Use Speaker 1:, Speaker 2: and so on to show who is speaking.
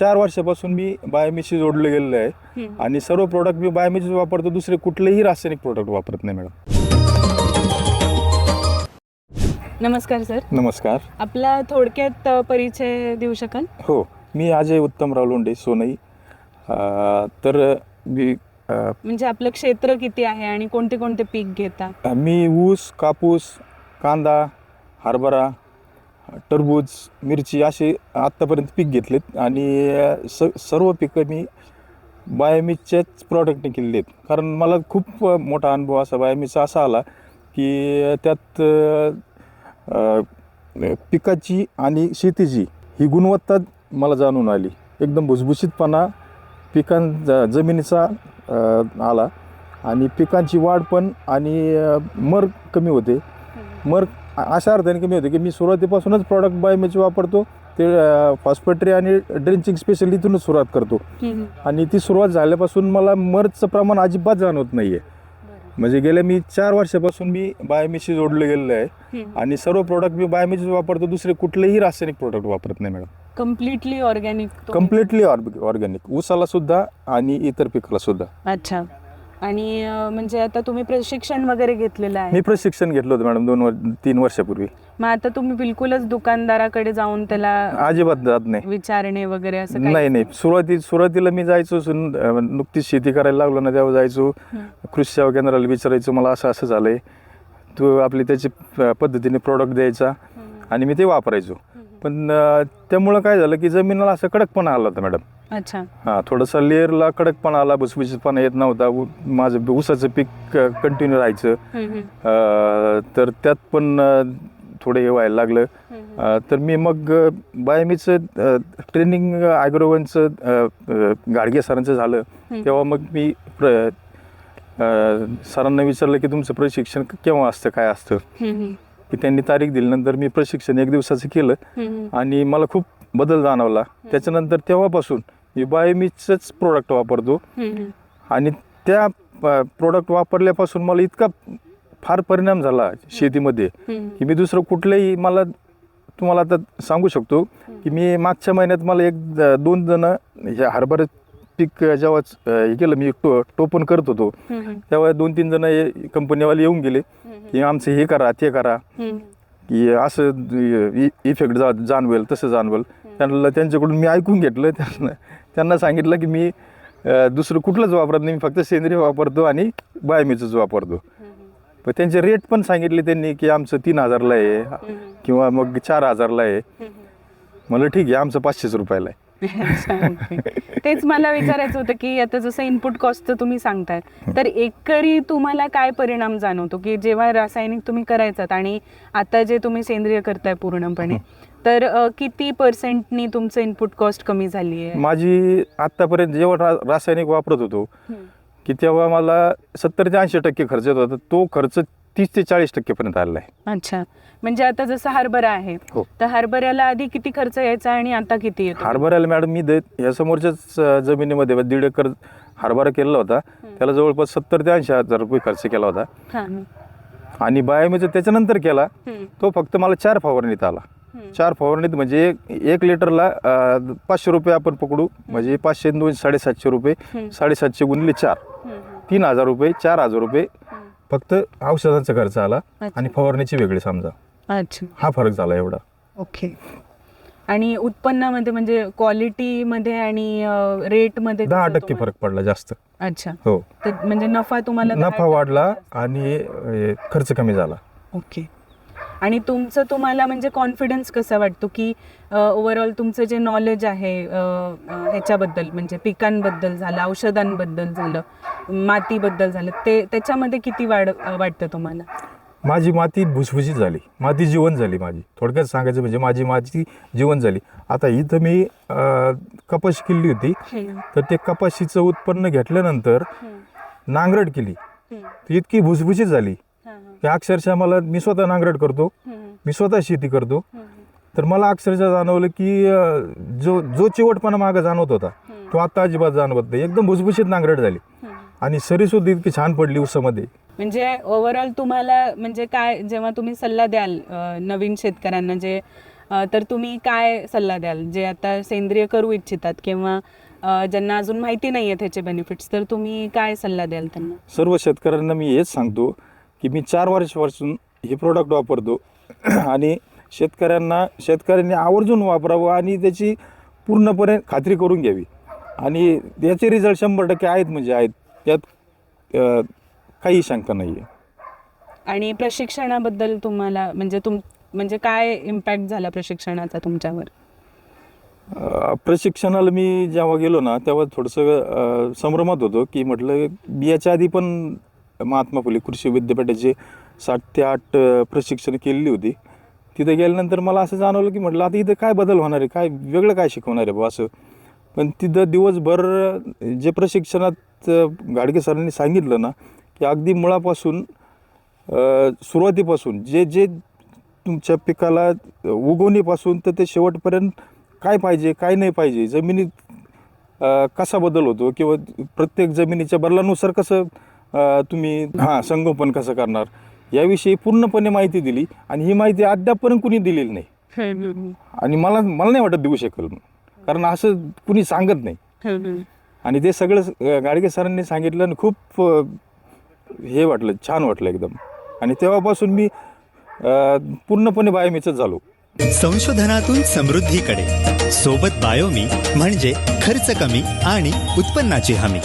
Speaker 1: 4 वर्षापासून मी बायोमीशी जोडलं गेलेलं आहे आणि सर्व प्रोडक्ट मी बायोमीच वापरतो, दुसरे कुठलेही रासायनिक प्रोडक्ट वापरत नाही मॅडम.
Speaker 2: नमस्कार सर.
Speaker 1: नमस्कार.
Speaker 2: आपला थोडक्यात परिचय देऊ शकाल?
Speaker 1: हो, मी अजय उत्तमराव लोंढे, सोनई. तर मी
Speaker 2: म्हणजे आपलं क्षेत्र किती आहे आणि कोणते कोणते पीक घेता?
Speaker 1: मी ऊस, कापूस, कांदा, हरभरा, टरबूज, मिरची असे आत्तापर्यंत पीक घेतलेत आणि सर्व पिकं मी बायोमीचच्याच प्रॉडक्टने केलेली आहेत. कारण मला खूप मोठा अनुभव असा बायोमीचा असा आला की त्यात पिकाची आणि शेतीची ही गुणवत्ता मला जाणून आली. एकदम भुसभुशीतपणा जमिनीचा आला आणि पिकांची वाढ पण आणि मर कमी होते. मर अशा अर्थाने कमी होते की मी सुरुवातीपासूनच प्रॉडक्ट बायोमीचे वापरतो. ते फॉस्फेटरी आणि ड्रिंचिंग स्पेशल इथूनच सुरुवात करतो आणि ती सुरुवात झाल्यापासून मला मरचं प्रमाण अजिबात जाणवत नाही आहे. म्हणजे गेल्या मी 4 वर्षापासून मी बायोमीशी जोडलं गेलेलं आहे आणि सर्व प्रोडक्ट मी बायोमीच वापरतो, दुसरे कुठलेही रासायनिक प्रोडक्ट वापरत नाही madam.
Speaker 2: Completely organic?
Speaker 1: Completely organic, ऊसाला सुद्धा आणि इतर पिकाला सुद्धा.
Speaker 2: अच्छा. आणि म्हणजे आता तुम्ही प्रशिक्षण वगैरे घेतलेलं आहे?
Speaker 1: मी प्रशिक्षण घेतलं होतं मॅडम 3 वर्षापूर्वी.
Speaker 2: मग आता तुम्ही बिलकुलच दुकानदाराकडे जाऊन त्याला
Speaker 1: अजिबात जात नाही,
Speaker 2: विचारणे वगैरे असं?
Speaker 1: नाही. सुरुवातीला मी जायचो, नुकतीच शेती करायला लागलो ना तेव्हा जायचो, कृषी सेवा केंद्राला विचारायचो मला असं झालंय, तू आपली त्याची पद्धतीने प्रॉडक्ट द्यायचा आणि मी ते वापरायचो. पण त्यामुळं काय झालं की जमिनीला असं कडकपणा आला होता मॅडम.
Speaker 2: अच्छा.
Speaker 1: हां, थोडंसं लेअरला कडकपणा आला, भुसभुशीतपणा येत नव्हता. माझं ऊसाचं पीक कंटिन्यू राहायचं, तर त्यात पण थोडं हे व्हायला लागलं. तर मी मग बायोमीचं ट्रेनिंग ॲग्रोवनचं गाडगे सरांचं झालं. तेव्हा मग मी सरांना विचारलं की तुमचं प्रशिक्षण केव्हा असतं, काय असतं, की त्यांनी तारीख दिल्यानंतर मी प्रशिक्षण 1 दिवसाचं केलं आणि मला खूप बदल जाणवला. त्याच्यानंतर तेव्हापासून मी बायोमीचंच प्रोडक्ट वापरतो आणि त्या प्रोडक्ट वापरल्यापासून मला इतका फार परिणाम झाला शेतीमध्ये की मी दुसरं कुठलंही, मला तुम्हाला आता सांगू शकतो की मी मागच्या महिन्यात मला 1-2 जण हे हरभरा पीक जेव्हा हे केलं, मी टोपण करत होतो तेव्हा 2-3 जण कंपनीवाले येऊन गेले की आमचं हे करा ते करा, की असं इफेक्ट जाणवेल तसं जाणवेल. त्यांच्याकडून मी ऐकून घेतलं. त्यांना सांगितलं की मी दुसरं कुठलंच वापरत नाही, मी फक्त सेंद्रिय वापरतो आणि बायोमीचंच वापरतो. पण त्यांचे रेट पण सांगितले त्यांनी की आमचं 3,000ला आहे किंवा मग 4,000ला आहे. म्हणलं ठीक आहे, आमचं 500 रुपयाला आहे.
Speaker 2: तेच मला विचारायचं होतं की आता जसं इनपुट कॉस्टचं तुम्ही सांगताय, तर एकरी तुम्हाला काय परिणाम जाणवतो की जेव्हा रासायनिक तुम्ही करायचात आणि आता जे तुम्ही सेंद्रिय करताय पूर्णपणे, तर किती % तुमचं इनपुट कॉस्ट कमी झाली आहे?
Speaker 1: माझी आतापर्यंत जेव्हा रासायनिक वापरत होतो की तेव्हा मला 70 ते 80% खर्च येत होता, तो खर्च 30 ते 40% पर्यंत आलेला आहे.
Speaker 2: अच्छा. म्हणजे आता जसं हरभरा आहे, तर हरभऱ्याला आधी किती खर्च यायचा आणि आता किती येतो?
Speaker 1: हरभऱ्याला मॅडम मी या समोरच्याच जमिनीमध्ये 1.5 एकर हरभरा केलेला होता, त्याला जवळपास 70 ते 80,000 रुपये खर्च केला होता. आणि बायोमीचं त्याच्यानंतर केला, तो फक्त मला 4 फवारणीत आला. 4 फवारणीत म्हणजे 1 लिटरला 500 रुपये आपण पकडू, म्हणजे 500 2 750 रुपये, 750 गुणिले 4, 3,000 रुपये, 4,000 रुपये फक्त औषधांचा खर्च आला आणि फवारणीची वेगळी समजा.
Speaker 2: अच्छा.
Speaker 1: हा फरक झाला एवढा.
Speaker 2: ओके. आणि उत्पन्नामध्ये म्हणजे क्वालिटीमध्ये आणि रेटमध्ये
Speaker 1: 10% फरक पडला जास्त.
Speaker 2: अच्छा.
Speaker 1: हो.
Speaker 2: तर म्हणजे नफा
Speaker 1: वाढला आणि खर्च कमी झाला.
Speaker 2: ओके. आणि तुम्हाला म्हणजे कॉन्फिडन्स कसा वाटतो की ओव्हरऑल तुमचं जे नॉलेज आहे ह्याच्याबद्दल, म्हणजे पिकांबद्दल झालं, औषधांबद्दल झालं, मातीबद्दल झालं, ते त्याच्यामध्ये किती वाटतं तुम्हाला?
Speaker 1: माझी माती भुसभुशीत झाली, माती जीवन झाली माझी. थोडक्यात सांगायचं म्हणजे माझी माती जीवन झाली. आता इथं मी कपाशी केली होती, तर ते कपाशीचं उत्पन्न घेतल्यानंतर नांगरट केली, ती इतकी भुसभुशीत झाली की अक्षरशः मी स्वतः नांगरट करतो, मी स्वतः शेती करतो, तर मला अक्षरशः जाणवलं की जो चिवटपणा मागं जाणवत होता तो आता अजिबात जाणवत नाही. एकदम भुसभुशीत नांगरट झाली आणि सरीसुद्धा इतकी छान पडली ऊसामध्ये.
Speaker 2: म्हणजे ओव्हरऑल तुम्हाला म्हणजे काय, जेव्हा तुम्ही सल्ला द्याल नवीन शेतकऱ्यांना जे तर तुम्ही काय सल्ला द्याल जे आता सेंद्रिय करू इच्छितात किंवा ज्यांना अजून माहिती नाही आहे त्याचे बेनिफिट्स, तर तुम्ही काय सल्ला द्याल त्यांना?
Speaker 1: सर्व शेतकऱ्यांना मी हेच सांगतो की मी 4 वर्षापासून हे प्रोडक्ट वापरतो आणि शेतकऱ्यांनी आवर्जून वापरावं आणि त्याची पूर्णपणे खात्री करून घ्यावी आणि याचे रिझल्ट 100% आहेत, म्हणजे आहेत, त्यात काही शंका नाही आहे.
Speaker 2: आणि प्रशिक्षणाबद्दल तुम्हाला म्हणजे काय इम्पॅक्ट झाला प्रशिक्षणाचा तुमच्यावर?
Speaker 1: प्रशिक्षणाला मी जेव्हा गेलो ना तेव्हा थोडंसं संभ्रमात होतो की म्हटलं याच्या आधी पण महात्मा फुले कृषी विद्यापीठाचे 7 ते 8 प्रशिक्षण केलेली होती. तिथे गेल्यानंतर मला असं जाणवलं की म्हटलं आता इथं काय बदल होणार आहे, काय वेगळं काय शिकवणार आहे बा असं. पण तिथं दिवसभर जे प्रशिक्षणात गाडगे सरांनी सांगितलं ना की अगदी मुळापासून सुरुवातीपासून जे तुमच्या पिकाला उगवणीपासून तर ते शेवटपर्यंत काय पाहिजे काय नाही पाहिजे, जमिनीत कसा बदल होतो किंवा प्रत्येक जमिनीच्या बदलानुसार कसं तुम्ही संगोपन कसं करणार याविषयी पूर्णपणे माहिती दिली आणि ही माहिती अद्यापपर्यंत कुणी दिलेली नाही आणि मला नाही वाटत देऊ शकेल, कारण असं कुणी सांगत नाही. आणि ते सगळं गाडगे सरांनी सांगितलं आणि खूप हे वाटलं, छान वाटलं एकदम. आणि तेव्हापासून मी पूर्णपणे बायोमीचंच झालो.
Speaker 3: संशोधनातून समृद्धीकडे सोबत बायोमी म्हणजे खर्च कमी आणि उत्पन्नाची हमी.